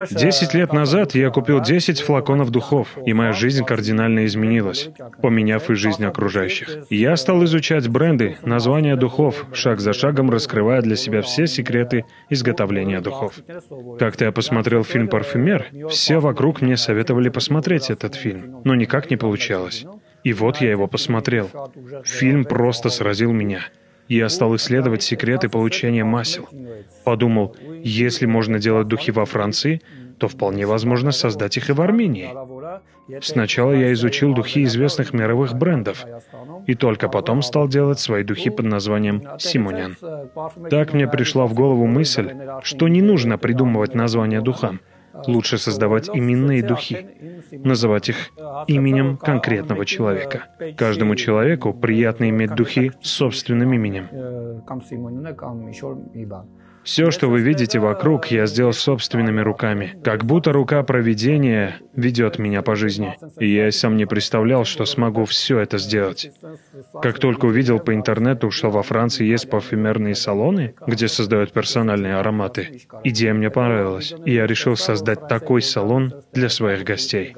10 лет назад я купил 10 флаконов духов, и моя жизнь кардинально изменилась, поменяв и жизнь окружающих. Я стал изучать бренды, названия духов, шаг за шагом раскрывая для себя все секреты изготовления духов. Как-то я посмотрел фильм «Парфюмер», все вокруг мне советовали посмотреть этот фильм, но никак не получалось. И вот я его посмотрел. Фильм просто сразил меня. Я стал исследовать секреты получения масел. Подумал, если можно делать духи во Франции, то вполне возможно создать их и в Армении. Сначала я изучил духи известных мировых брендов, и только потом стал делать свои духи под названием «Симонян». Так мне пришла в голову мысль, что не нужно придумывать названия духам. Лучше создавать именные духи, называть их именем конкретного человека. Каждому человеку приятно иметь духи с собственным именем. Все, что вы видите вокруг, я сделал собственными руками. Как будто рука провидения ведет меня по жизни. И я и сам не представлял, что смогу все это сделать. Как только увидел по интернету, что во Франции есть парфюмерные салоны, где создают персональные ароматы, идея мне понравилась, и я решил создать такой салон для своих гостей.